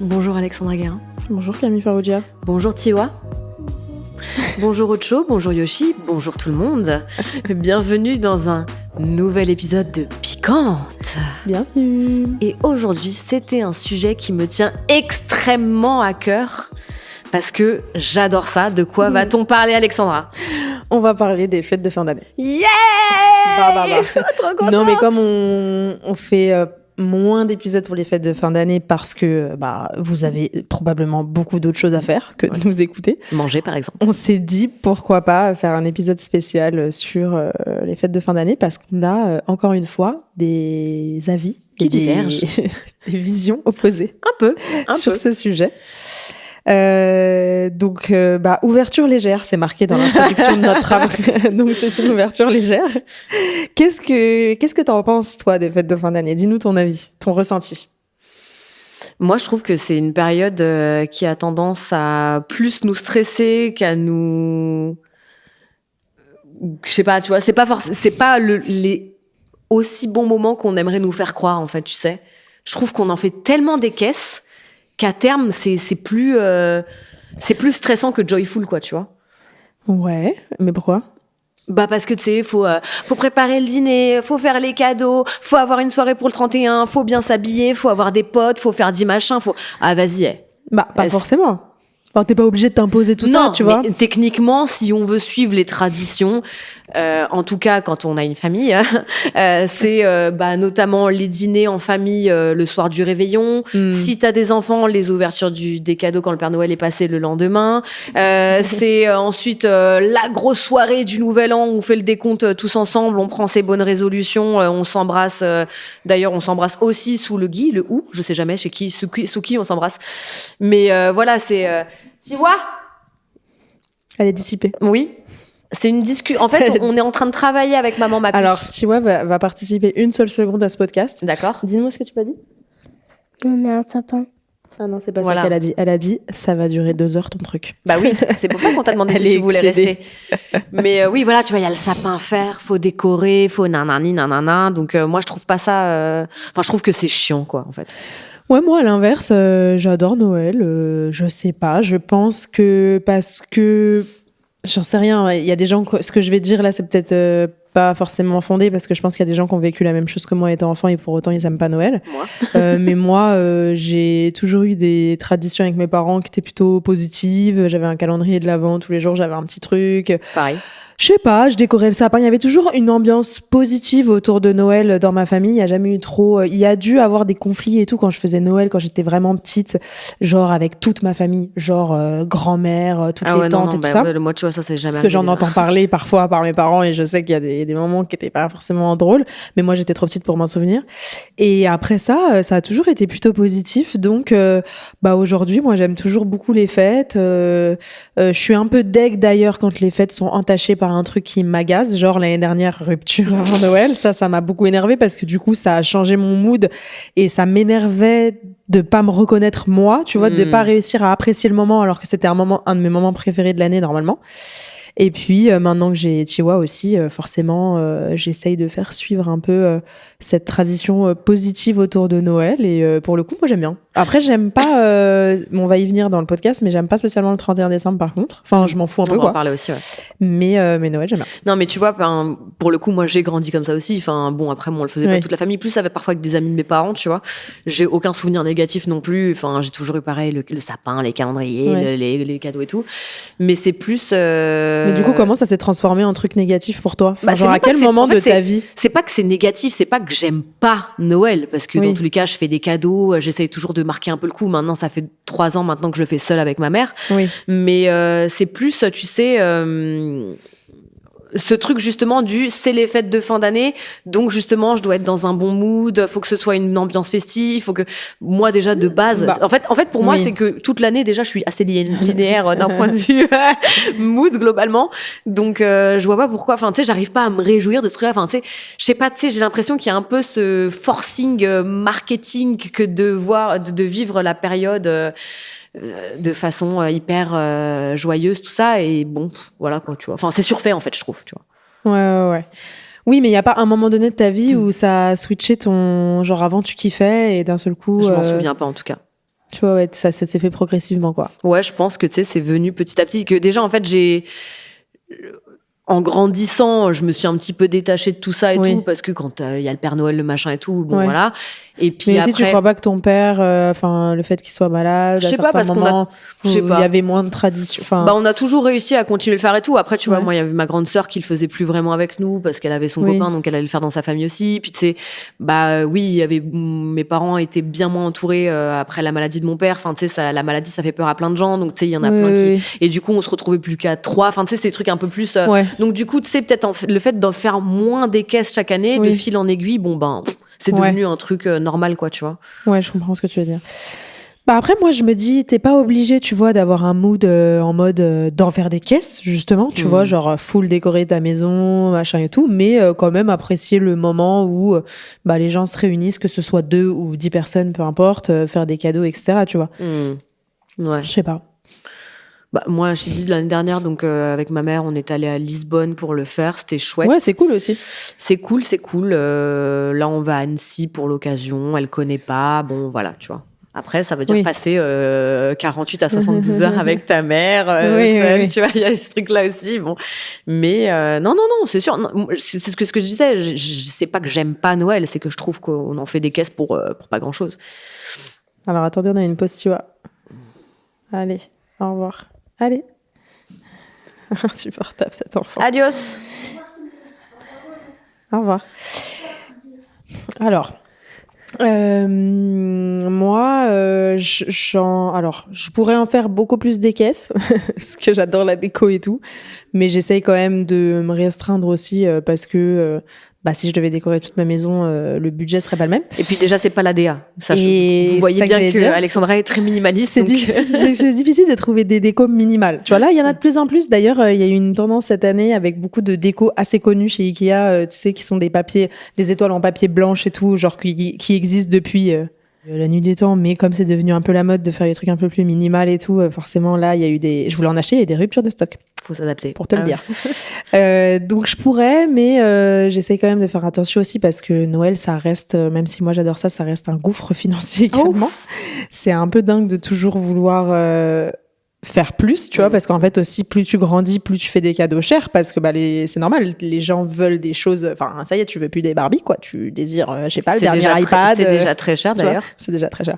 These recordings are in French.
Bonjour Alexandra Guérin. Bonjour Camille Faroudia. Bonjour Tiwa. Bonjour Ocho, bonjour Yoshi, bonjour tout le monde. Bienvenue dans un nouvel épisode de Piquante. Bienvenue. Et aujourd'hui, c'était un sujet qui me tient extrêmement à cœur parce que j'adore ça. De quoi va-t-on parler, Alexandra ? On va parler des fêtes de fin d'année. Yeah ! Trop contente. Non, mais comme on fait moins d'épisodes pour les fêtes de fin d'année parce que vous avez probablement beaucoup d'autres choses à faire que de nous écouter. Manger, par exemple. On s'est dit, pourquoi pas faire un épisode spécial sur les fêtes de fin d'année parce qu'on a, encore une fois, des avis qui et divergent. des visions opposées Un peu. sur ce sujet. Donc, ouverture légère, c'est marqué dans l'introduction de notre trame. Donc, c'est une ouverture légère. Qu'est-ce que t'en penses, toi, des fêtes de fin d'année ? Dis-nous ton avis, ton ressenti. Moi, je trouve que c'est une période qui a tendance à plus nous stresser qu'à nous... Je sais pas, tu vois, c'est pas les aussi bons moments qu'on aimerait nous faire croire, en fait, tu sais. Je trouve qu'on en fait tellement des caisses qu'à terme, c'est plus stressant que joyful, quoi, tu vois. Ouais, mais pourquoi ? Parce que tu sais, faut préparer le dîner, faut faire les cadeaux, faut avoir une soirée pour le 31, faut bien s'habiller, faut avoir des potes, faut faire 10 machins, Ah, vas-y. Pas forcément. Enfin, t'es pas obligé de t'imposer tout ça, tu vois. Techniquement, si on veut suivre les traditions, en tout cas quand on a une famille, c'est notamment les dîners en famille le soir du réveillon. Si t'as des enfants, les ouvertures des cadeaux quand le Père Noël est passé le lendemain. C'est ensuite la grosse soirée du Nouvel An où on fait le décompte tous ensemble, on prend ses bonnes résolutions, on s'embrasse. D'ailleurs, on s'embrasse aussi sous le gui, le ou, je sais jamais sous qui on s'embrasse. Mais voilà, c'est... Tu vois ? Elle est dissipée. Oui. C'est une discussion. En fait, on est en train de travailler avec maman, ma puce. Alors, Tiwa va participer une seule seconde à ce podcast. D'accord. Dis-moi ce que tu m'as dit. On a un sapin. Ah non, c'est pas ça qu'elle a dit. Elle a dit, ça va durer 2 heures ton truc. Bah oui, c'est pour ça qu'on t'a demandé si tu voulais rester. Mais oui, voilà, tu vois, il y a le sapin à faire, faut décorer, faut nanani, nanana. Donc moi, je trouve pas ça... Enfin, je trouve que c'est chiant, quoi, en fait. Ouais, moi, à l'inverse, j'adore Noël. Je sais pas, je pense que parce que... J'en sais rien, il y a des gens... Ce que je vais dire là, c'est peut-être pas forcément fondé parce que je pense qu'il y a des gens qui ont vécu la même chose que moi étant enfant et pour autant, ils aiment pas Noël. Moi. Mais moi, j'ai toujours eu des traditions avec mes parents qui étaient plutôt positives. J'avais un calendrier de l'Avent, tous les jours, j'avais un petit truc. Pareil. Je sais pas, je décorais le sapin. Il y avait toujours une ambiance positive autour de Noël dans ma famille. Il y a jamais eu trop... Il y a dû avoir des conflits et tout quand je faisais Noël, quand j'étais vraiment petite, genre avec toute ma famille, genre grand-mère, toutes les tantes et tout ça. Moi, tu vois, ça, c'est jamais Parce que j'en entends parler parfois par mes parents et je sais qu'il y a des moments qui étaient pas forcément drôles, mais moi, j'étais trop petite pour m'en souvenir. Et après ça a toujours été plutôt positif. Donc, aujourd'hui, moi, j'aime toujours beaucoup les fêtes. Je suis un peu deg d'ailleurs quand les fêtes sont entachées par un truc qui m'agace, genre l'année dernière, rupture avant Noël. Ça m'a beaucoup énervée parce que du coup, ça a changé mon mood et ça m'énervait de pas me reconnaître moi, tu vois, de pas réussir à apprécier le moment alors que c'était un de mes moments préférés de l'année normalement. Et puis, maintenant que j'ai Tiwa aussi, forcément, j'essaye de faire suivre un peu cette tradition positive autour de Noël. Et pour le coup, moi, j'aime bien. Après, j'aime pas... on va y venir dans le podcast, mais j'aime pas spécialement le 31 décembre, par contre. Enfin, je m'en fous un peu, quoi. On va en quoi. parler aussi, ouais. Mais Noël, j'aime bien. Non, mais tu vois, pour le coup, moi, j'ai grandi comme ça aussi. Enfin, bon, après, moi, on le faisait pas toute la famille. Plus, ça va parfois avec des amis de mes parents, tu vois. J'ai aucun souvenir négatif non plus. Enfin, j'ai toujours eu pareil, le sapin, les calendriers, les cadeaux et tout. Mais c'est plus... Mais du coup, comment ça s'est transformé en truc négatif pour toi ? Enfin, genre, à quel moment de ta vie ? C'est pas que c'est négatif, c'est pas que j'aime pas Noël, parce que dans tous les cas, je fais des cadeaux, j'essaye toujours de marquer un peu le coup. Maintenant, ça fait 3 ans maintenant que je le fais seule avec ma mère. Oui. Mais c'est plus, tu sais... ce truc justement c'est les fêtes de fin d'année, donc justement je dois être dans un bon mood, faut que ce soit une ambiance festive, faut que moi déjà de base en fait pour moi c'est que toute l'année déjà je suis assez linéaire d'un point de vue mood globalement, donc je vois pas pourquoi, enfin tu sais, j'arrive pas à me réjouir de ce truc-là, enfin tu sais, je sais pas, tu sais, j'ai l'impression qu'il y a un peu ce forcing marketing que de vivre la période de façon hyper joyeuse, tout ça, et bon, voilà quoi, tu vois. Enfin, c'est surfait en fait, je trouve, tu vois. Ouais. Oui, mais il n'y a pas un moment donné de ta vie où ça a switché ton... Genre avant, tu kiffais et d'un seul coup... Je m'en souviens pas en tout cas. Tu vois, ouais, ça s'est fait progressivement, quoi. Ouais, je pense que, tu sais, c'est venu petit à petit. Que déjà, en fait, en grandissant, je me suis un petit peu détachée de tout ça et tout, parce que quand il y a le Père Noël, le machin et tout, bon, voilà. Et puis mais après... aussi, tu crois pas que ton père, le fait qu'il soit malade, je sais pas, parce il y avait moins de tradition. On a toujours réussi à continuer le faire et tout. Après, tu vois, moi, il y avait ma grande sœur qui le faisait plus vraiment avec nous parce qu'elle avait son copain, donc elle allait le faire dans sa famille aussi. Puis tu sais, oui, il y avait mes parents étaient bien moins entourés après la maladie de mon père. Enfin, tu sais, la maladie, ça fait peur à plein de gens. Donc tu sais, il y en a plein qui. Et du coup, on se retrouvait plus qu'à 3. Enfin, tu sais, c'est des trucs un peu plus. Donc du coup, tu sais, peut-être le fait d'en faire moins des caisses chaque année, de fil en aiguille, c'est devenu un truc normal, quoi, tu vois. Ouais, je comprends ce que tu veux dire. Après, moi, je me dis, t'es pas obligé, tu vois, d'avoir un mood en mode d'en faire des caisses, justement, tu vois, genre full décorer ta maison, machin et tout, mais quand même apprécier le moment où les gens se réunissent, que ce soit 2 ou 10 personnes, peu importe, faire des cadeaux, etc., tu vois. Ouais. Je sais pas. Moi, je t'ai dit l'année dernière, donc avec ma mère, on est allé à Lisbonne pour le faire. C'était chouette. Ouais, c'est cool aussi. C'est cool. Là, on va à Annecy pour l'occasion. Elle connaît pas. Bon, voilà, tu vois. Après, ça veut dire passer 48 à 72 heures avec ta mère. Seule, tu vois, il y a ce truc-là aussi. Bon, mais non, c'est sûr. Non, c'est ce que je disais. Je sais pas que j'aime pas Noël, c'est que je trouve qu'on en fait des caisses pour pas grand-chose. Alors attendez, on a une pause, tu vois. Allez, au revoir. Allez. Insupportable cet enfant. Adios. Au revoir. Alors, moi, je pourrais en faire beaucoup plus des caisses, parce que j'adore la déco et tout, mais j'essaye quand même de me restreindre aussi, parce que si je devais décorer toute ma maison, le budget serait pas le même. Et puis déjà, c'est pas la DA. Vous voyez bien que Alexandra est très minimaliste. C'est difficile de trouver des décos minimales. Tu vois, là, il y en a de plus en plus. D'ailleurs, il y a eu une tendance cette année avec beaucoup de décos assez connus chez Ikea, tu sais, qui sont des étoiles en papier blanche et tout, genre qui existent depuis la nuit des temps. Mais comme c'est devenu un peu la mode de faire les trucs un peu plus minimales et tout, forcément, là, il y a eu je voulais en acheter, il y a des ruptures de stock. Faut s'adapter. Pour te le dire. Donc je pourrais, mais j'essaie quand même de faire attention aussi parce que Noël, ça reste, même si moi j'adore ça, ça reste un gouffre financier également. C'est un peu dingue de toujours vouloir faire plus, tu vois, parce qu'en fait aussi, plus tu grandis, plus tu fais des cadeaux chers parce que c'est normal, les gens veulent des choses, enfin ça y est, tu veux plus des Barbie, quoi, tu désires, je sais pas, le dernier iPad. C'est déjà très cher d'ailleurs. C'est déjà très cher.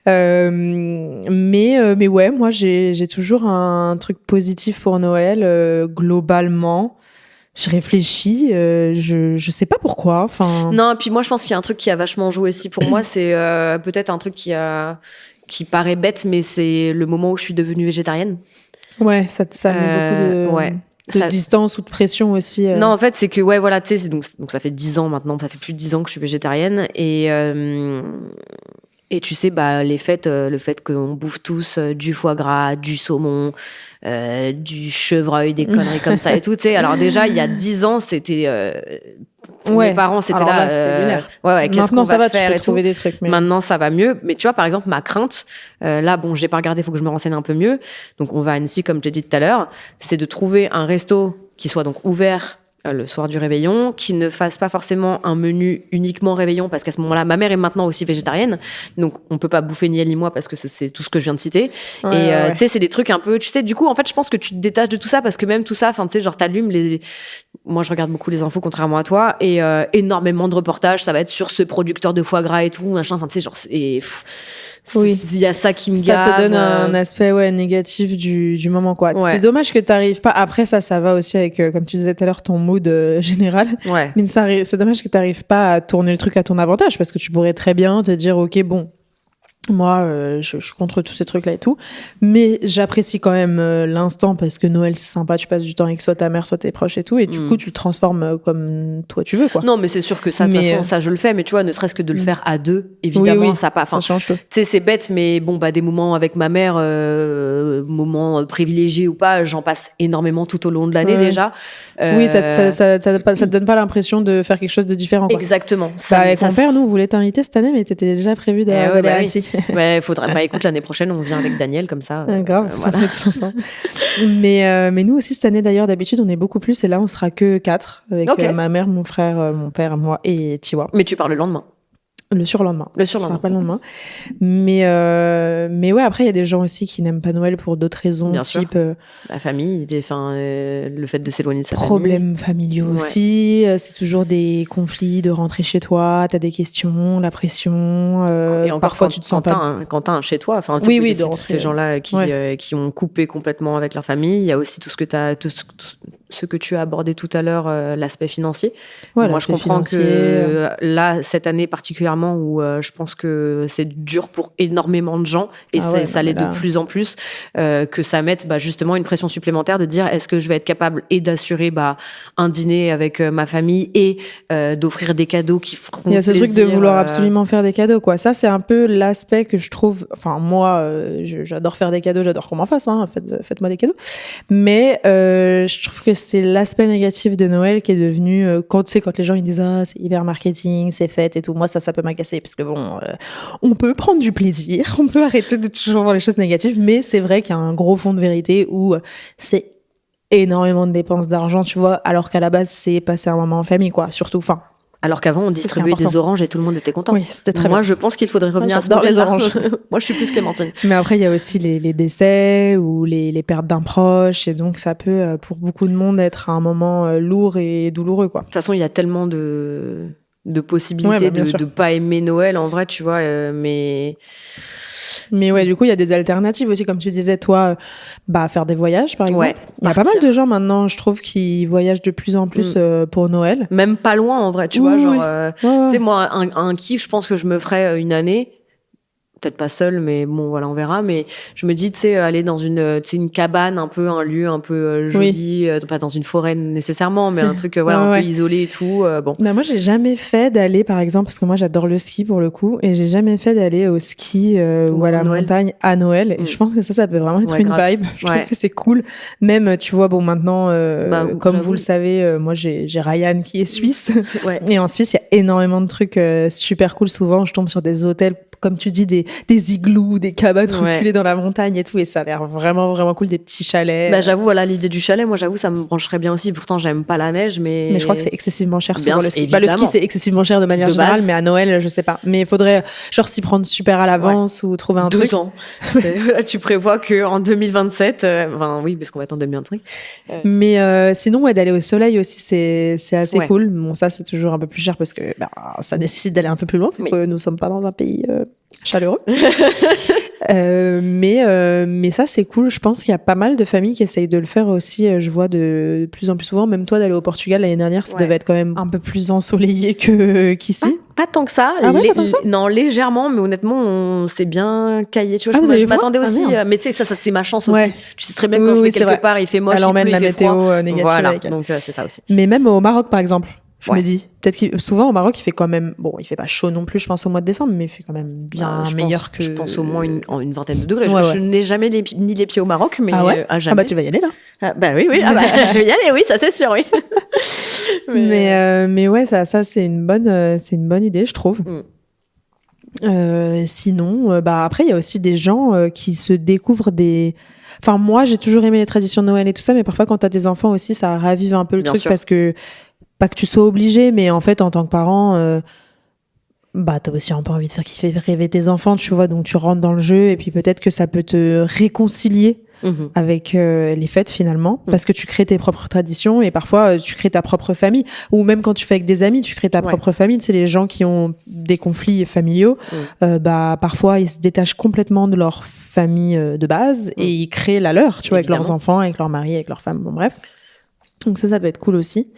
Mais ouais, moi j'ai toujours un truc positif pour Noël, globalement. Je réfléchis, je sais pas pourquoi. Non, puis moi je pense qu'il y a un truc qui a vachement joué aussi pour moi, c'est peut-être un truc qui paraît bête, mais c'est le moment où je suis devenue végétarienne. Ouais, ça met beaucoup de distance ou de pression aussi. Non, en fait, c'est que, voilà, tu sais, donc ça fait 10 ans maintenant, ça fait plus de 10 ans que je suis végétarienne. Et tu sais, le fait qu'on bouffe tous du foie gras, du saumon, du chevreuil, des conneries comme ça et tout, tu sais. Alors déjà, il y a 10 ans, c'était... pour mes parents, c'était là... c'était lunaire. Maintenant, ça va, tu peux trouver des trucs. Mais... Maintenant, ça va mieux. Mais tu vois, par exemple, ma crainte, là, j'ai pas regardé, il faut que je me renseigne un peu mieux. Donc, on va à Annecy, comme j'ai dit tout à l'heure, c'est de trouver un resto qui soit donc ouvert le soir du réveillon, qui ne fasse pas forcément un menu uniquement réveillon, parce qu'à ce moment-là, ma mère est maintenant aussi végétarienne, donc on peut pas bouffer ni elle ni moi, parce que c'est tout ce que je viens de citer. Tu sais, c'est des trucs un peu, tu sais, du coup, en fait, je pense que tu te détaches de tout ça, parce que même tout ça, enfin, tu sais, genre, t'allumes moi, je regarde beaucoup les infos, contrairement à toi, et énormément de reportages, ça va être sur ce producteur de foie gras et tout, machin, enfin, tu sais, genre, il y a ça qui me gave. Ça te donne un aspect négatif du moment, quoi. Ouais. C'est dommage que t'arrives pas. Après, ça va aussi avec, comme tu disais tout à l'heure, ton mood général. Ouais. Mais c'est dommage que t'arrives pas à tourner le truc à ton avantage, parce que tu pourrais très bien te dire, ok, bon, moi, je suis contre tous ces trucs-là et tout, mais j'apprécie quand même l'instant, parce que Noël, c'est sympa, tu passes du temps avec soit ta mère, soit tes proches et tout, et du coup, tu le transformes comme toi tu veux, quoi. Non, mais c'est sûr que ça, de toute façon, ça, je le fais, mais tu vois, ne serait-ce que de le faire à deux, évidemment, ça change tout. Tu sais, c'est bête, mais bon, des moments avec ma mère, moments privilégiés ou pas, j'en passe énormément tout au long de l'année déjà. Oui, ça te donne pas l'impression de faire quelque chose de différent, quoi. Exactement. Avec mon père, nous, on voulait t'inviter cette année, mais t'étais déjà prévu d'aller à Annecy. Ouais, faudrait. Écoute, l'année prochaine, on vient avec Daniel, comme ça. Grave, ça fait tous ensemble. mais nous aussi, cette année, d'ailleurs, d'habitude, on est beaucoup plus, et là, on sera que 4, avec ma mère, mon frère, mon père, moi et Tiwa. Mais tu pars le lendemain. Le surlendemain. Le surlendemain. Pas le lendemain. Mais ouais, après, il y a des gens aussi qui n'aiment pas Noël pour d'autres raisons, Bien type... la famille, le fait de s'éloigner de sa problèmes familiaux aussi. C'est toujours des conflits de rentrer chez toi, t'as des questions, la pression. Et encore, parfois, tu te sens pas... Quand t'as un chez toi, enfin, oui, ces gens-là qui ont coupé complètement avec leur famille. Il y a aussi tout ce que tu as abordé tout à l'heure, l'aspect financier. Ouais, moi, je comprends que là, cette année particulièrement, où je pense que c'est dur pour énormément de gens, et ça l'est de plus en plus, que ça mette justement une pression supplémentaire de dire est-ce que je vais être capable et d'assurer un dîner avec ma famille et d'offrir des cadeaux qui feront plaisir. Il y a ce truc de vouloir absolument faire des cadeaux, quoi. Ça, c'est un peu l'aspect que je trouve... Enfin, moi, j'adore faire des cadeaux, j'adore qu'on m'en fasse, hein. Faites-moi des cadeaux. Mais je trouve que c'est l'aspect négatif de Noël qui est devenu... quand les gens ils disent « Ah, c'est hyper marketing, c'est fête et tout », moi, ça peut m'agacer, parce que bon, on peut prendre du plaisir, on peut arrêter de toujours voir les choses négatives, mais c'est vrai qu'il y a un gros fond de vérité où c'est énormément de dépenses d'argent, tu vois, alors qu'à la base, c'est passer un moment en famille, quoi, surtout, enfin... Alors qu'avant, on distribuait des oranges et tout le monde était content. Oui, c'était très bien. Moi, je pense qu'il faudrait revenir à ce dans les oranges. Moi, je suis plus Clémentine. Mais après, il y a aussi les décès ou les pertes d'un proche. Et donc, ça peut, pour beaucoup de monde, être un moment lourd et douloureux, quoi. De toute façon, il y a tellement de possibilités de pas aimer Noël, en vrai, tu vois. Mais ouais, du coup, il y a des alternatives aussi, comme tu disais, toi, faire des voyages, par exemple. Ouais, il y a pas mal de gens maintenant, je trouve, qui voyagent de plus en plus pour Noël. Même pas loin, en vrai, tu vois. Genre, tu sais, moi, un kiff, je pense que je me ferais une année. Peut-être pas seule, mais bon, voilà, on verra. Mais je me dis, tu sais, aller dans une cabane, un lieu un peu joli, pas dans une forêt nécessairement, mais un truc, un peu isolé et tout. Bon. Ben, moi, j'ai jamais fait d'aller, par exemple, parce que moi, j'adore le ski pour le coup, et j'ai jamais fait d'aller au ski ou à la montagne à Noël. Et je pense que ça peut vraiment être une vibe. Je trouve que c'est cool. Même, tu vois, bon, maintenant, comme vous le savez, moi, j'ai Ryan qui est suisse. Et en Suisse, il y a énormément de trucs super cool. Souvent, je tombe sur des hôtels, comme tu dis, des igloos, des cabanes reculées dans la montagne et tout, et ça a l'air vraiment, vraiment cool, des petits chalets. J'avoue, voilà, l'idée du chalet, moi, j'avoue, ça me brancherait bien aussi. Pourtant, j'aime pas la neige, mais je crois que c'est excessivement cher souvent le ski. Le ski, c'est excessivement cher de manière générale, mais à Noël, je sais pas. Mais il faudrait, genre, s'y prendre super à l'avance ou trouver un truc. 2 ans. Là, tu prévois qu'en 2027, oui, parce qu'on va être en 2025. Mais sinon, d'aller au soleil aussi, c'est assez cool. Bon, ça, c'est toujours un peu plus cher parce que ça nécessite d'aller un peu plus loin. Nous sommes pas dans un pays chaleureux. Mais ça, c'est cool. Je pense qu'il y a pas mal de familles qui essayent de le faire aussi. Je vois de plus en plus souvent. Même toi, d'aller au Portugal l'année dernière, ça devait être quand même un peu plus ensoleillé qu'ici. Pas tant que ça. Pas tant que ça. Non, légèrement, mais honnêtement, on s'est bien caillé. Tu vois, je m'attendais aussi. Mais tu sais, ça, c'est ma chance aussi. Tu sais très bien que quand je vais quelque part, il fait moche, elle emmène la météo négative. Voilà, donc c'est ça aussi. Mais même au Maroc, par exemple. Je me dis, peut-être que souvent au Maroc, il fait quand même, bon, il fait pas chaud non plus, je pense au mois de décembre, mais il fait quand même bien meilleur que. Je pense au moins une vingtaine de degrés. Je n'ai jamais mis les pieds au Maroc, mais jamais. Tu vas y aller là. Oui, je vais y aller, oui, ça c'est sûr, oui. mais ouais, ça c'est une bonne idée, je trouve. Sinon, après il y a aussi des gens qui se découvrent des. Enfin, moi, j'ai toujours aimé les traditions de Noël et tout ça, mais parfois quand t'as des enfants aussi, ça ravive un peu le truc parce que. Pas que tu sois obligé, mais en fait, en tant que parent, t'as aussi un peu envie de faire kiffer, rêver tes enfants, tu vois, donc tu rentres dans le jeu, et puis peut-être que ça peut te réconcilier avec les fêtes, finalement, parce que tu crées tes propres traditions, et parfois, tu crées ta propre famille, ou même quand tu fais avec des amis, tu crées ta propre famille, tu sais, les gens qui ont des conflits familiaux, parfois, ils se détachent complètement de leur famille de base, et ils créent la leur, tu vois, avec leurs enfants, avec leur mari, avec leur femme, bon, bref. Donc ça peut être cool aussi.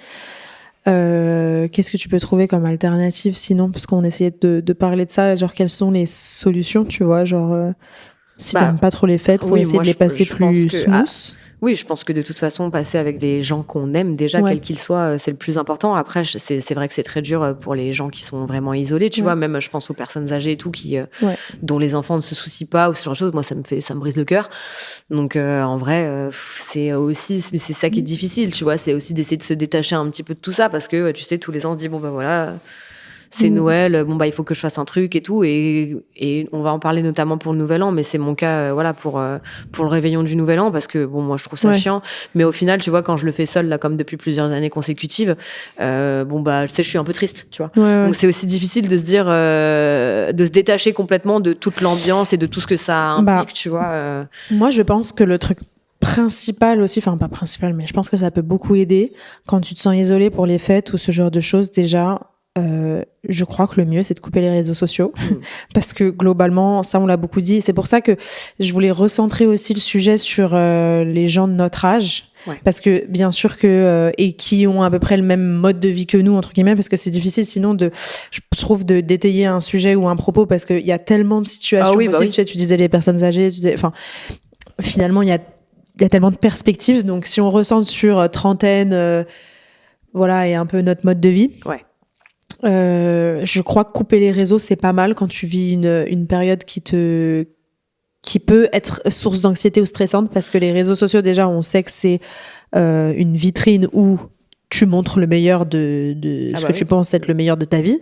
Qu'est-ce que tu peux trouver comme alternative sinon, parce qu'on essayait de parler de ça, genre quelles sont les solutions, tu vois, genre si t'aimes pas trop les fêtes pour essayer de les passer plus smooth. Oui, je pense que de toute façon, passer avec des gens qu'on aime déjà, quels qu'ils soient, c'est le plus important. Après, c'est vrai que c'est très dur pour les gens qui sont vraiment isolés, tu vois, même je pense aux personnes âgées et tout, dont les enfants ne se soucient pas, ou ce genre de choses, moi ça me brise le cœur. Donc en vrai, c'est ça qui est difficile, tu vois, c'est aussi d'essayer de se détacher un petit peu de tout ça, parce que tu sais, tous les ans on se dit, bon ben voilà, c'est Noël, il faut que je fasse un truc et tout, et on va en parler notamment pour le Nouvel An, mais c'est mon cas, pour le réveillon du Nouvel An, parce que moi je trouve ça chiant, mais au final, tu vois, quand je le fais seule là, comme depuis plusieurs années consécutives, je suis un peu triste, tu vois. Donc c'est aussi difficile de se dire, de se détacher complètement de toute l'ambiance et de tout ce que ça implique, tu vois. Moi, je pense que le truc principal aussi, enfin pas principal, mais je pense que ça peut beaucoup aider quand tu te sens isolé pour les fêtes ou ce genre de choses. Déjà, je crois que le mieux, c'est de couper les réseaux sociaux. Parce que globalement, ça, on l'a beaucoup dit. C'est pour ça que je voulais recentrer aussi le sujet sur les gens de notre âge. Ouais. Parce que, bien sûr et qui ont à peu près le même mode de vie que nous, entre guillemets, parce que c'est difficile sinon je trouve d'étayer un sujet ou un propos, parce qu'il y a tellement de situations possibles. Tu disais les personnes âgées, finalement, il y a tellement de perspectives. Donc, si on recentre sur trentaine, et un peu notre mode de vie. Ouais. Je crois que couper les réseaux, c'est pas mal quand tu vis une période qui peut être source d'anxiété ou stressante, parce que les réseaux sociaux, déjà, on sait que c'est une vitrine où tu montres le meilleur de ce que tu penses être le meilleur de ta vie.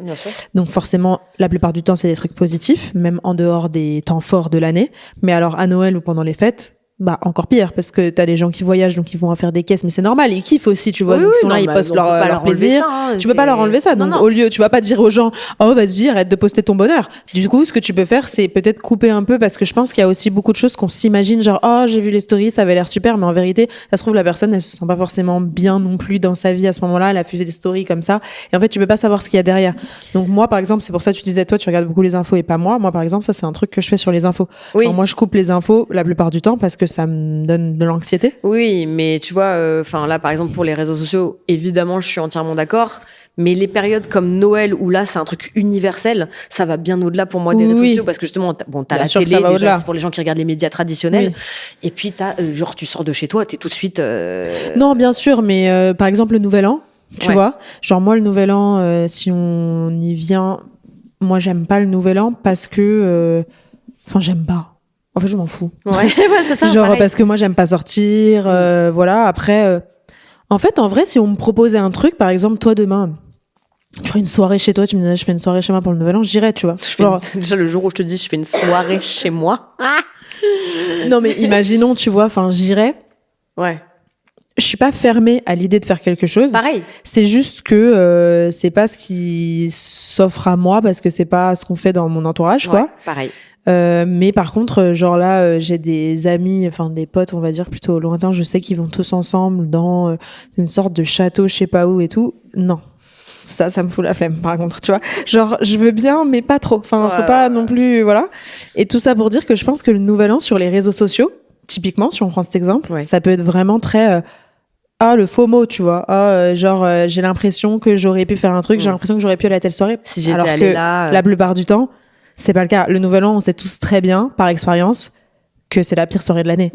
Donc forcément, la plupart du temps, c'est des trucs positifs, même en dehors des temps forts de l'année. Mais alors, à Noël ou pendant les fêtes, encore pire, parce que t'as les gens qui voyagent, donc ils vont en faire des caisses, mais c'est normal, ils kiffent aussi, tu vois, donc ils sont là, ils postent leur plaisir. Ça, tu peux pas leur enlever ça, donc au lieu, tu vas pas dire aux gens, oh vas-y, arrête de poster ton bonheur. Du coup, ce que tu peux faire, c'est peut-être couper un peu, parce que je pense qu'il y a aussi beaucoup de choses qu'on s'imagine, genre, oh, j'ai vu les stories, ça avait l'air super, mais en vérité, ça se trouve, la personne, elle se sent pas forcément bien non plus dans sa vie à ce moment-là, elle a fait des stories comme ça, et en fait, tu peux pas savoir ce qu'il y a derrière. Donc moi, par exemple, c'est pour ça que tu disais, toi, tu regardes beaucoup les infos et pas moi. Moi, par exemple, ça, c'est un truc que je fais sur les infos. Oui. Genre, moi, je coupe les infos la plupart du temps parce que ça me donne de l'anxiété. Oui, mais tu vois, là, par exemple, pour les réseaux sociaux, évidemment, je suis entièrement d'accord. Mais les périodes comme Noël, où là, c'est un truc universel, ça va bien au-delà pour moi des réseaux sociaux, parce que justement, t'as la télé, déjà, c'est pour les gens qui regardent les médias traditionnels. Oui. Et puis, tu sors de chez toi, t'es tout de suite... Non, bien sûr, mais par exemple, le Nouvel An, tu vois, genre moi, le Nouvel An, si on y vient, moi, j'aime pas le Nouvel An parce que... j'aime pas. En fait, je m'en fous. Ouais, c'est ça. Genre, pareil. Parce que moi, j'aime pas sortir, voilà. Après, en fait, en vrai, si on me proposait un truc, par exemple, toi, demain, tu ferais une soirée chez toi, tu me disais, je fais une soirée chez moi pour le Nouvel An, j'irais, tu vois. Déjà, le jour où je te dis, je fais une soirée chez moi. Non, mais imaginons, tu vois, j'irais. Ouais. Je suis pas fermée à l'idée de faire quelque chose. Pareil. C'est juste que c'est pas ce qui s'offre à moi, parce que c'est pas ce qu'on fait dans mon entourage, quoi. Pareil. Mais par contre, genre là, j'ai des amis, des potes, on va dire plutôt lointains, je sais qu'ils vont tous ensemble dans une sorte de château, je sais pas où et tout. Non. Ça me fout la flemme, par contre, tu vois. Genre, je veux bien, mais pas trop. Faut pas non plus, voilà. Et tout ça pour dire que je pense que le Nouvel An sur les réseaux sociaux, typiquement, si on prend cet exemple, ça peut être vraiment très... le FOMO, tu vois. J'ai l'impression que j'aurais pu faire un truc, j'ai l'impression que j'aurais pu aller à telle soirée. Si j'étais allée là... La plupart du temps, c'est pas le cas. Le Nouvel An, on sait tous très bien, par expérience, que c'est la pire soirée de l'année.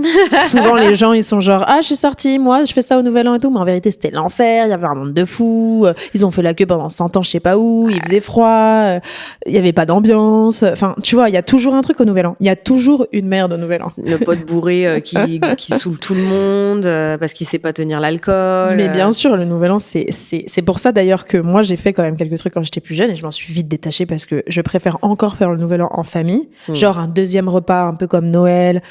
Souvent, les gens, ils sont genre, je suis sortie, moi, je fais ça au Nouvel An et tout. Mais en vérité, c'était l'enfer. Il y avait un monde de fous. Ils ont fait la queue pendant 100 ans, je sais pas où. Il faisait froid. Il y avait pas d'ambiance. Tu vois, il y a toujours un truc au Nouvel An. Il y a toujours une merde au Nouvel An. Le pote bourré qui saoule tout le monde parce qu'il sait pas tenir l'alcool. Mais bien sûr, le Nouvel An, c'est pour ça d'ailleurs que moi, j'ai fait quand même quelques trucs quand j'étais plus jeune et je m'en suis vite détachée parce que je préfère encore faire le Nouvel An en famille. Genre un deuxième repas un peu comme Noël.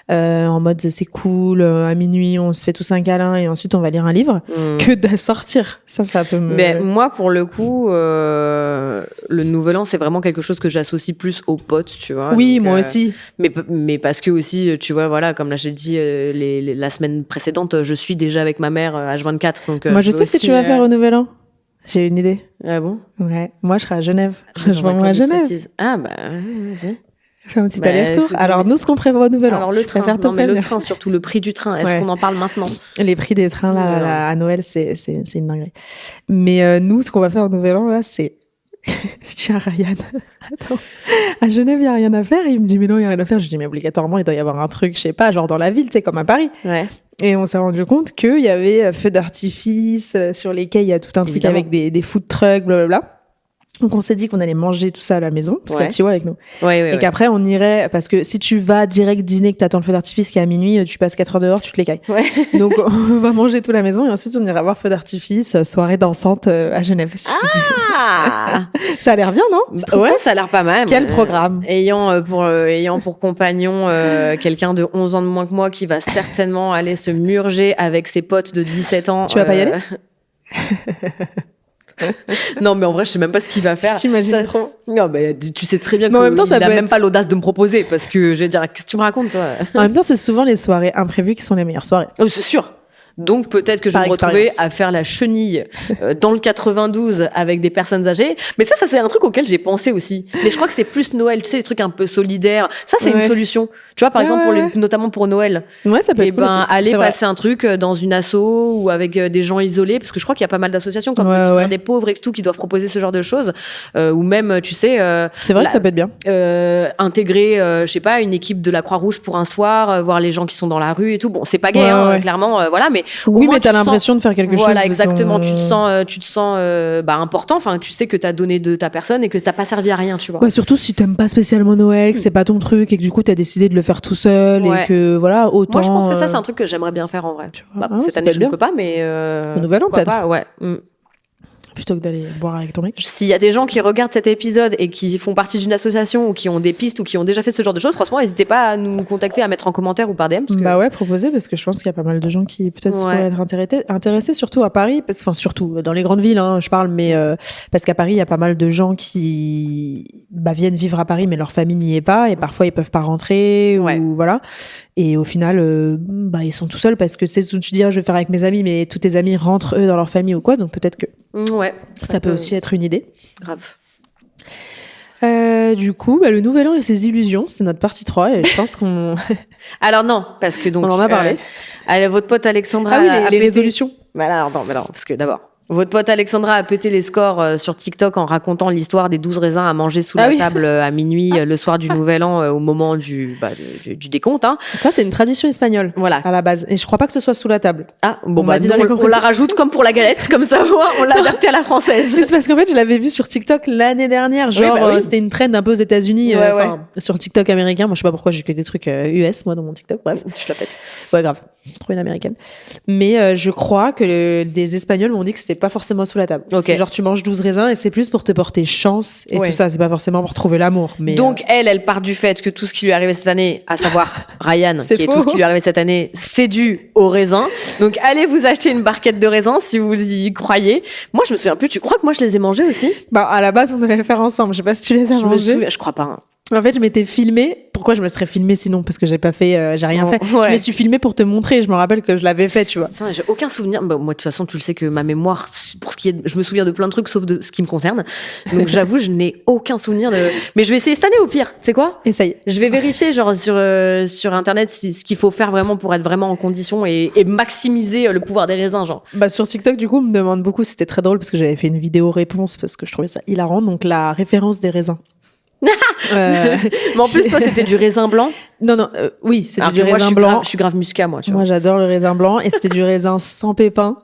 En mode c'est cool, à minuit on se fait tous un câlin et ensuite on va lire un livre, que de sortir. Ça peut me... Mais moi pour le coup le Nouvel An c'est vraiment quelque chose que j'associe plus aux potes, tu vois. Oui, donc, moi aussi. Mais parce que aussi tu vois, voilà, comme là j'ai dit la semaine précédente, je suis déjà avec ma mère H24, donc moi je sais ce que tu vas faire au Nouvel An. J'ai une idée. Ah bon? Ouais, moi je serai à Genève. Rejoins-moi à Genève. Ah bah vas-y. Fais un petit aller-retour. Alors, nous, ce qu'on prévoit au Nouvel An. Alors, le train. Non, mais le train, surtout le prix du train. Est-ce qu'on en parle maintenant? Les prix des trains, là, à Noël, c'est une dinguerie. Mais nous, ce qu'on va faire au Nouvel An, là, c'est... Je dis à Ryan, attends, à Genève, il n'y a rien à faire. Il me dit, mais non, il n'y a rien à faire. Je dis, mais obligatoirement, il doit y avoir un truc, je sais pas, genre dans la ville, tu sais, comme à Paris. Ouais. Et on s'est rendu compte qu'il y avait feux d'artifice, sur les quais, il y a tout un truc avec des food trucks, blablabla. Donc on s'est dit qu'on allait manger tout ça à la maison, parce qu'il y a Tiwa avec nous. Et qu'après on irait, parce que si tu vas direct dîner, que t'attends le feu d'artifice qui est à minuit, tu passes 4 heures dehors, tu te l'écailles. Donc on va manger tout à la maison et ensuite on ira voir feu d'artifice, soirée dansante à Genève. Ça a l'air bien, non? Ouais, ça a l'air pas mal. Quel programme. Ayant pour compagnon quelqu'un de 11 ans de moins que moi qui va certainement aller se murger avec ses potes de 17 ans. Tu vas pas y aller? Non, mais en vrai, je sais même pas ce qu'il va faire. Je t'imagine trop. Non, mais tu sais très bien qu'il a même pas l'audace de me proposer parce que je vais dire, qu'est-ce que tu me racontes, toi? En même temps, c'est souvent les soirées imprévues qui sont les meilleures soirées. Oh, c'est sûr. Donc peut-être que je vais me retrouver à faire la chenille dans le 92 avec des personnes âgées. Mais ça c'est un truc auquel j'ai pensé aussi. Mais je crois que c'est plus Noël, tu sais, les trucs un peu solidaires. Ça c'est une solution. Tu vois, par exemple, notamment pour Noël. Ouais, ça peut être cool aussi. Aller passer un truc dans une asso ou avec des gens isolés, parce que je crois qu'il y a pas mal d'associations comme Petit Frère des pauvres et tout qui doivent proposer ce genre de choses. Ou même, tu sais, c'est vrai que ça peut être bien. Intégrer, je sais pas, une équipe de la Croix-Rouge pour un soir, voir les gens qui sont dans la rue et tout. Bon, c'est pas gay, clairement, voilà, mais oui, mais t'as l'impression de faire quelque chose. Voilà, exactement. Tu te sens important. Enfin, tu sais que t'as donné de ta personne et que t'as pas servi à rien, tu vois. Ouais, surtout si t'aimes pas spécialement Noël, que c'est pas ton truc et que du coup t'as décidé de le faire tout seul et que voilà, autant. Moi, je pense que ça, c'est un truc que j'aimerais bien faire en vrai. Cette année, je ne peux pas, mais. Au Nouvel An, peut-être. Ouais. Plutôt que d'aller boire avec ton mec. S'il y a des gens qui regardent cet épisode et qui font partie d'une association ou qui ont des pistes ou qui ont déjà fait ce genre de choses, franchement, n'hésitez pas à nous contacter, à mettre en commentaire ou par DM. Parce que... Bah ouais, proposer, parce que je pense qu'il y a pas mal de gens qui peut-être pourraient être intéressés, surtout à Paris, surtout dans les grandes villes, je parle, mais parce qu'à Paris, il y a pas mal de gens qui viennent vivre à Paris, mais leur famille n'y est pas, et parfois ils peuvent pas rentrer, ou voilà. Et au final, ils sont tout seuls parce que c'est ce que tu dis, je vais faire avec mes amis, mais tous tes amis rentrent eux dans leur famille ou quoi, donc peut-être que ça peut aussi être une idée. Grave. Du coup, le Nouvel An et ses illusions, c'est notre partie 3 et je pense qu'on... Alors non, parce que donc... On en a parlé. Votre pote Alexandra... Ah oui, les résolutions. Alors non, parce que d'abord... Votre pote Alexandra a pété les scores sur TikTok en racontant l'histoire des 12 raisins à manger sous la table à minuit le soir du Nouvel An au moment du décompte. Ça, c'est une tradition espagnole à la base. Et je crois pas que ce soit sous la table. Ah, bon, on la rajoute comme pour la galette, comme ça, on l'a adapté à la française. C'est parce qu'en fait, je l'avais vu sur TikTok l'année dernière. C'était une trend un peu aux États-Unis, sur TikTok américain. Moi, je sais pas pourquoi j'ai que des trucs US, moi, dans mon TikTok. Bref, tu la pètes. Ouais, grave. Trop une américaine. Mais je crois que des Espagnols m'ont dit que c'était pas forcément sous la table. C'est genre tu manges 12 raisins et c'est plus pour te porter chance et tout ça, c'est pas forcément pour trouver l'amour. Mais donc elle part du fait que tout ce qui lui est arrivé cette année, à savoir Ryan, tout ce qui lui est arrivé cette année, c'est dû aux raisins. Donc allez vous acheter une barquette de raisins si vous y croyez. Moi je me souviens plus, tu crois que moi je les ai mangés aussi? À la base on devait le faire ensemble, je sais pas si tu les as mangés. Je crois pas. En fait, je m'étais filmée. Pourquoi je me serais filmée sinon? Parce que j'ai pas fait, j'ai rien fait. Je me suis filmée pour te montrer. Je me rappelle que je l'avais fait, tu vois. Ça, j'ai aucun souvenir. Moi, de toute façon, tu le sais que ma mémoire, pour ce qui est, je me souviens de plein de trucs sauf de ce qui me concerne. Donc, j'avoue, je n'ai aucun souvenir de. Mais je vais essayer cette année au pire. C'est quoi? Essaye. Je vais vérifier, genre sur internet, ce qu'il faut faire vraiment pour être vraiment en condition et maximiser le pouvoir des raisins, genre. Sur TikTok, du coup, on me demande beaucoup. C'était très drôle parce que j'avais fait une vidéo réponse parce que je trouvais ça hilarant. Donc, la référence des raisins. Mais en plus toi c'était du raisin blanc. Non oui, c'était du raisin blanc. Je suis grave muscat moi, tu vois. Moi j'adore le raisin blanc et c'était du raisin sans pépins.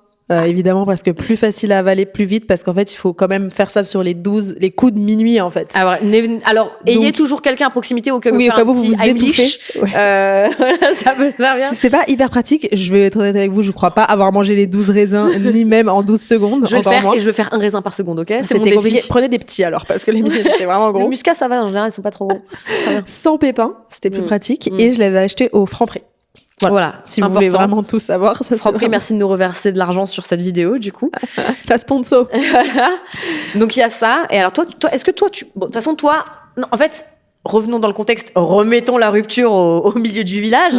Évidemment parce que plus facile à avaler, plus vite, parce qu'en fait il faut quand même faire ça sur les coups de minuit en fait. Alors ayez toujours quelqu'un à proximité au cas où vous vous étouffez. Ça peut servir. C'est pas hyper pratique, je vais être honnête avec vous, je crois pas avoir mangé les 12 raisins ni même en 12 secondes. Je vais le faire et je vais faire un raisin par seconde, ok? C'était compliqué. Prenez des petits alors parce que les miens étaient vraiment gros. Le muscat ça va, en général ils sont pas trop gros. Sans pépins, c'était plus pratique et je l'avais acheté au Franprix. Voilà. Si vous voulez vraiment tout savoir, ça Franprix, merci de nous reverser de l'argent sur cette vidéo, du coup. La sponsor. Voilà. Donc, il y a ça. Et alors, toi, est-ce que toi, de toute façon, toi, non, en fait, revenons dans le contexte, remettons la rupture au milieu du village.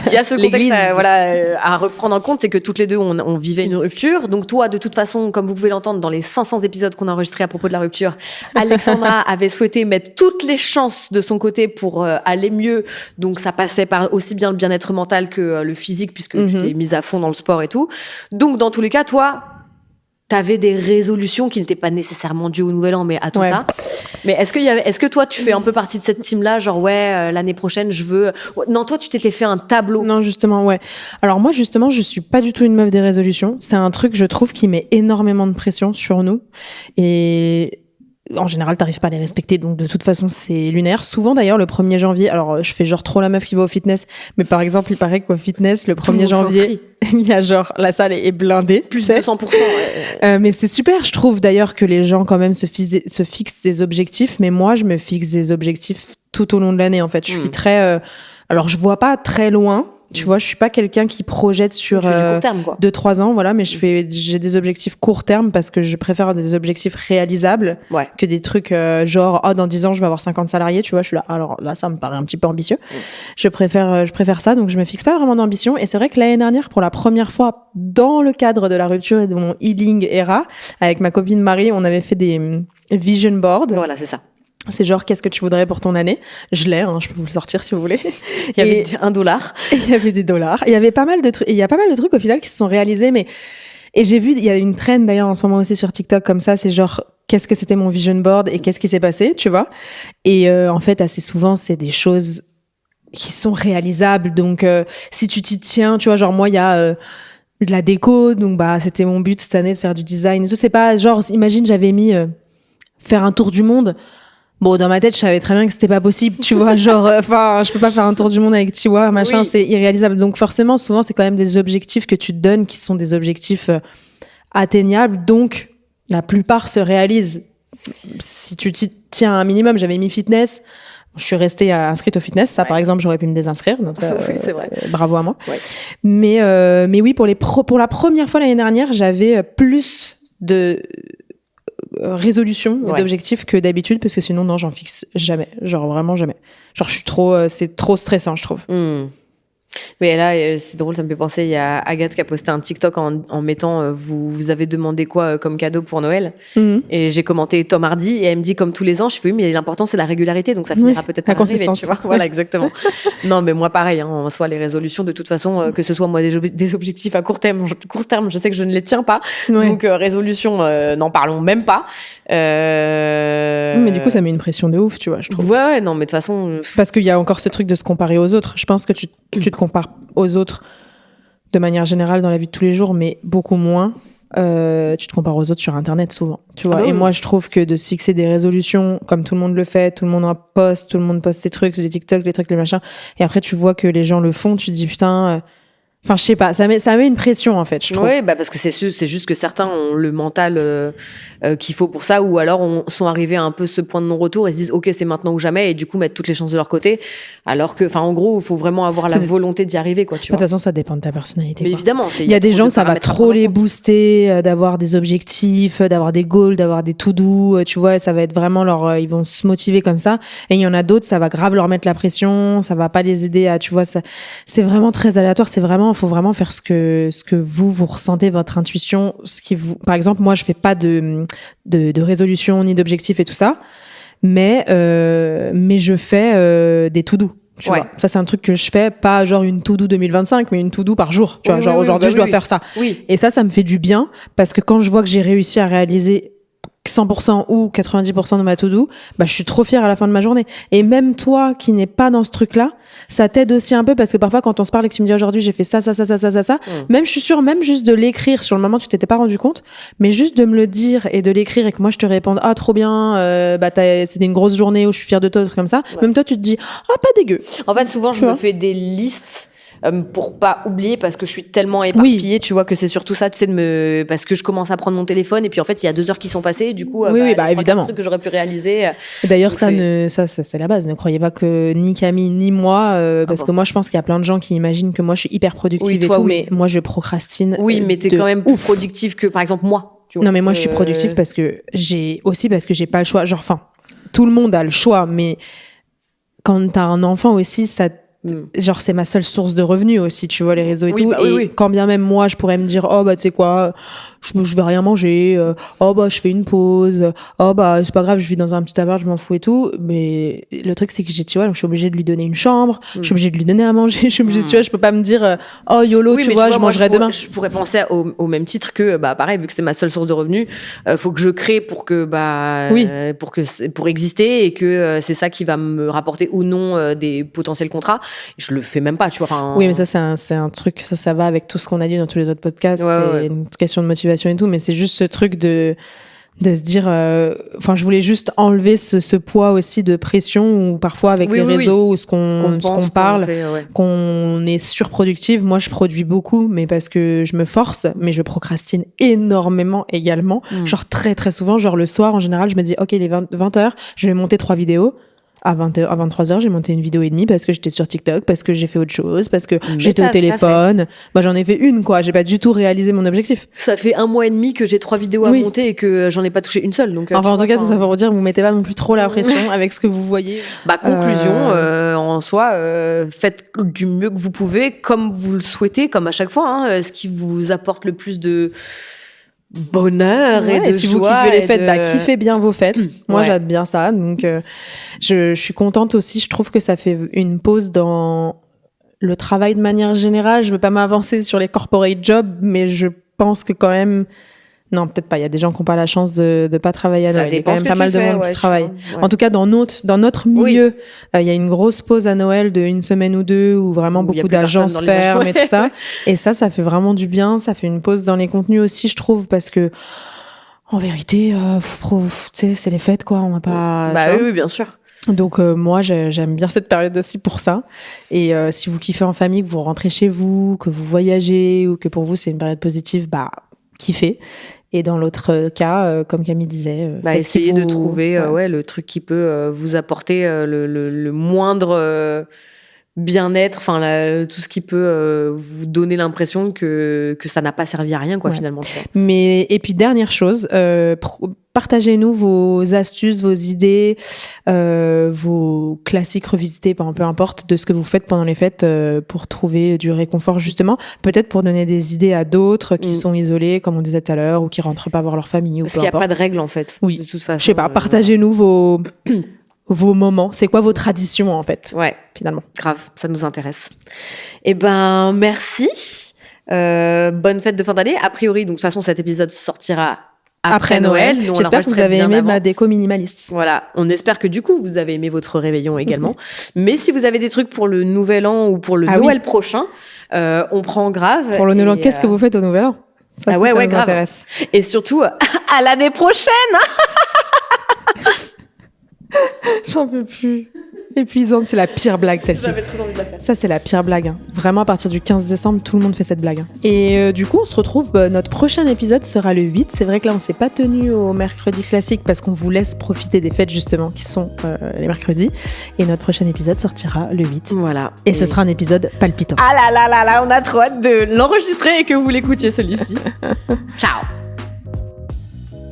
Il y a ce contexte à reprendre en compte, c'est que toutes les deux, on vivait une rupture. Donc toi, de toute façon, comme vous pouvez l'entendre dans les 500 épisodes qu'on a enregistrés à propos de la rupture, Alexandra avait souhaité mettre toutes les chances de son côté pour aller mieux. Donc ça passait par aussi bien le bien-être mental que le physique, puisque tu t'es mise à fond dans le sport et tout. Donc dans tous les cas, toi... T'avais des résolutions qui n'étaient pas nécessairement dues au Nouvel An, mais à tout ça. Mais est-ce que toi, tu fais un peu partie de cette team-là, genre l'année prochaine, je veux. Non, toi, tu t'étais fait un tableau. Non, justement, ouais. Alors moi, justement, je suis pas du tout une meuf des résolutions. C'est un truc, je trouve, qui met énormément de pression sur nous. Et en général, t'arrives pas à les respecter, donc de toute façon, c'est lunaire. Souvent, d'ailleurs, le 1er janvier, alors je fais genre trop la meuf qui va au fitness, mais par exemple, il paraît qu'au fitness, le 1er janvier, il y a genre, la salle est blindée. Plus de 100%. Mais c'est super, je trouve d'ailleurs que les gens quand même se fixent des objectifs, mais moi, je me fixe des objectifs tout au long de l'année, en fait. Je suis très... alors, je vois pas très loin. Tu vois, je suis pas quelqu'un qui projette sur 2-3 ans, voilà, mais j'ai des objectifs court terme parce que je préfère des objectifs réalisables que des trucs genre dans 10 ans je vais avoir 50 salariés, tu vois, je suis là. Alors là, ça me paraît un petit peu ambitieux. Je préfère ça, donc je me fixe pas vraiment d'ambition. Et c'est vrai que l'année dernière, pour la première fois dans le cadre de la rupture et de mon healing era, avec ma copine Marie, on avait fait des vision boards. Voilà, c'est ça. C'est genre, qu'est-ce que tu voudrais pour ton année? Je l'ai, je peux vous le sortir si vous voulez. Il y avait $1. Il y avait des dollars. Il y avait pas mal de trucs. Il y a pas mal de trucs au final qui se sont réalisés, mais, et j'ai vu, il y a une trend d'ailleurs en ce moment aussi sur TikTok comme ça, c'est genre, qu'est-ce que c'était mon vision board et qu'est-ce qui s'est passé, tu vois? Et, en fait, assez souvent, c'est des choses qui sont réalisables. Donc, si tu t'y tiens, tu vois, genre, moi, il y a, de la déco, donc, c'était mon but cette année de faire du design et tout. C'est pas, genre, imagine, j'avais mis, faire un tour du monde. Bon, dans ma tête, je savais très bien que c'était pas possible, tu vois, genre, je peux pas faire un tour du monde avec Tiwa, machin, c'est irréalisable. Donc forcément, souvent, c'est quand même des objectifs que tu te donnes qui sont des objectifs atteignables, donc la plupart se réalisent. Si tu t'y tiens un minimum, j'avais mis fitness, je suis restée inscrite au fitness, ça par exemple, j'aurais pu me désinscrire, donc ça, c'est vrai. Bravo à moi. Mais oui, pour la première fois l'année dernière, j'avais plus de résolution d'objectifs que d'habitude, parce que sinon non, j'en fixe jamais, genre vraiment jamais, genre je suis c'est trop stressant, je trouve. Mais là, c'est drôle, ça me fait penser, il y a Agathe qui a posté un TikTok en mettant vous avez demandé quoi comme cadeau pour Noël, et j'ai commenté Tom Hardy et elle me dit comme tous les ans, je fais oui mais l'important c'est la régularité, donc ça finira peut-être par arriver, tu vois. Voilà, exactement. Non mais moi pareil, en soi les résolutions de toute façon, que ce soit moi des objectifs à court terme, je sais que je ne les tiens pas, donc résolution, n'en parlons même pas. Mais du coup ça met une pression de ouf, tu vois, je trouve. Ouais, non mais de toute façon parce qu'il y a encore ce truc de se comparer aux autres. Je pense que tu te compares aux autres de manière générale dans la vie de tous les jours, mais beaucoup moins. Tu te compares aux autres sur Internet souvent, tu vois. Et moi, je trouve que de se fixer des résolutions, comme tout le monde le fait, tout le monde en poste, tout le monde poste ses trucs, les TikTok, les trucs, les machins, et après tu vois que les gens le font, tu te dis putain. Enfin, je sais pas, ça met une pression en fait, je trouve. Oui, parce que c'est juste que certains ont le mental qu'il faut pour ça, ou alors sont arrivés à un peu ce point de non-retour et se disent ok, c'est maintenant ou jamais, et du coup mettre toutes les chances de leur côté. Alors que, en gros, il faut vraiment avoir la volonté d'y arriver, quoi. Tu vois. De toute façon, ça dépend de ta personnalité. Mais évidemment, il y a des gens, ça va trop les booster, d'avoir des objectifs, d'avoir des goals, d'avoir des to-do, tu vois, ça va être vraiment ils vont se motiver comme ça. Et il y en a d'autres, ça va grave leur mettre la pression, ça va pas les aider à, tu vois, c'est vraiment très aléatoire. Faut vraiment faire ce que vous ressentez, votre intuition, par exemple, moi, je fais pas de résolution ni d'objectifs et tout ça, mais je fais des to-do. Tu vois, ça c'est un truc que je fais, pas genre une to-do 2025, mais une to-do par jour. Tu vois, genre aujourd'hui je dois faire ça. Et ça me fait du bien parce que quand je vois que j'ai réussi à réaliser 100% ou 90% de ma to-do, je suis trop fière à la fin de ma journée. Et même toi qui n'es pas dans ce truc-là, ça t'aide aussi un peu parce que parfois quand on se parle et que tu me dis aujourd'hui j'ai fait ça, même je suis sûre, même juste de l'écrire sur le moment tu t'étais pas rendu compte, mais juste de me le dire et de l'écrire et que moi je te réponde ah trop bien, c'était une grosse journée où je suis fière de toi, truc comme ça. Même toi tu te dis ah pas dégueu. En fait souvent je me fais des listes pour pas oublier parce que je suis tellement éparpillée, tu vois, que c'est surtout ça, tu sais, parce que je commence à prendre mon téléphone et puis en fait il y a 2 heures qui sont passées, du coup évidemment, trucs que j'aurais pu réaliser. D'ailleurs ça c'est la base, ne croyez pas que ni Camille ni moi parce que moi je pense qu'il y a plein de gens qui imaginent que moi je suis hyper productive et tout, mais moi je procrastine. Mais t'es quand même plus productive que par exemple moi, tu vois. Non mais moi je suis productive parce que j'ai pas le choix, genre tout le monde a le choix, mais quand t'as un enfant aussi ça genre c'est ma seule source de revenus aussi, tu vois, les réseaux et tout. Quand bien même moi je pourrais me dire tu sais quoi, je vais rien manger, je fais une pause, c'est pas grave, je vis dans un petit appart, je m'en fous et tout, mais le truc c'est que tu vois, donc je suis obligée de lui donner une chambre, je suis obligée de lui donner à manger, je suis obligée, tu vois, je peux pas me dire YOLO, tu vois, je mangerai demain. Je pourrais penser au même titre que pareil, vu que c'est ma seule source de revenus, faut que je crée pour que pour exister et que c'est ça qui va me rapporter ou non des potentiels contrats. Je le fais même pas, tu vois. Oui, mais ça c'est un truc, ça va avec tout ce qu'on a dit dans tous les autres podcasts, c'est une question de motivation et tout, mais c'est juste ce truc de de se dire je voulais juste enlever ce poids aussi de pression où parfois avec les réseaux ou ce qu'on parle qu'on est surproductive. Moi je produis beaucoup mais parce que je me force, mais je procrastine énormément également, genre très très souvent, genre le soir en général je me dis ok, il est 20h, je vais monter 3 vidéos. À 23h, j'ai monté 1 vidéo et demie parce que j'étais sur TikTok, parce que j'ai fait autre chose, parce que j'étais au téléphone. Bah, j'en ai fait une, quoi. J'ai pas du tout réalisé mon objectif. Ça fait 1 mois et demi que j'ai 3 vidéos à monter et que j'en ai pas touché une seule. Donc, enfin, en tout cas, ça veut dire, vous mettez pas non plus trop la pression avec ce que vous voyez. Bah, conclusion, en soi, faites du mieux que vous pouvez, comme vous le souhaitez, comme à chaque fois, hein, ce qui vous apporte le plus de bonheur et de si joie. vous kiffez les fêtes, kiffez bien vos fêtes. Moi, j'aime bien ça. Donc, je suis contente aussi. Je trouve que ça fait une pause dans le travail de manière générale. Je veux pas m'avancer sur les corporate jobs, mais je pense que quand même... Non, peut-être pas. Il y a des gens qui n'ont pas la chance de pas travailler à Noël. Il y a quand même pas mal de monde qui travaille. Ouais. En tout cas, dans notre milieu, il y a une grosse pause à Noël de 1 semaine ou 2 où vraiment beaucoup d'agences ferment et tout ça. Et ça fait vraiment du bien. Ça fait une pause dans les contenus aussi, je trouve, parce que en vérité, tu sais, c'est les fêtes, quoi. On va pas. Oui, bien sûr. Donc moi j'aime bien cette période aussi pour ça. Et si vous kiffez en famille, que vous rentrez chez vous, que vous voyagez ou que pour vous c'est une période positive, kiffez. Et dans l'autre cas, comme Camille disait, essayez de trouver le truc qui peut vous apporter le moindre bien-être, enfin tout ce qui peut vous donner l'impression que ça n'a pas servi à rien, quoi, finalement. Mais et puis dernière chose, partagez-nous vos astuces, vos idées, vos classiques revisités, peu importe, de ce que vous faites pendant les fêtes pour trouver du réconfort, justement. Peut-être pour donner des idées à d'autres qui sont isolés, comme on disait tout à l'heure, ou qui rentrent pas voir leur famille. Parce qu'il n'y a pas de règles, en fait. Oui. De toute façon. Je sais pas, partagez-nous vos moments. C'est quoi vos traditions, en fait? Ouais. Finalement. Grave, ça nous intéresse. Eh ben, merci. Bonne fête de fin d'année. A priori, donc, de toute façon, cet épisode sortira après Noël. J'espère que vous avez aimé ma déco minimaliste. Voilà, on espère que du coup vous avez aimé votre réveillon également. Mais si vous avez des trucs pour le nouvel an ou pour le Noël prochain, on prend grave. Pour le Nouvel An, qu'est-ce que vous faites au Nouvel An? Ça, ça nous intéresse. Et surtout, à l'année prochaine. J'en peux plus. Épuisante, c'est la pire blague, celle-ci. J'avais très envie de la faire. Ça, c'est la pire blague. Vraiment, à partir du 15 décembre, tout le monde fait cette blague. Et du coup, on se retrouve, notre prochain épisode sera le 8. C'est vrai que là, on s'est pas tenu au mercredi classique parce qu'on vous laisse profiter des fêtes, justement, qui sont les mercredis. Et notre prochain épisode sortira le 8. Voilà. Et ce sera un épisode palpitant. Ah là, on a trop hâte de l'enregistrer et que vous l'écoutiez, celui-ci. Ciao.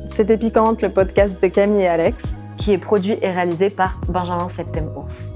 C'était Piquante, le podcast de Camille et Alex, qui est produit et réalisé par Benjamin Septem-Ours.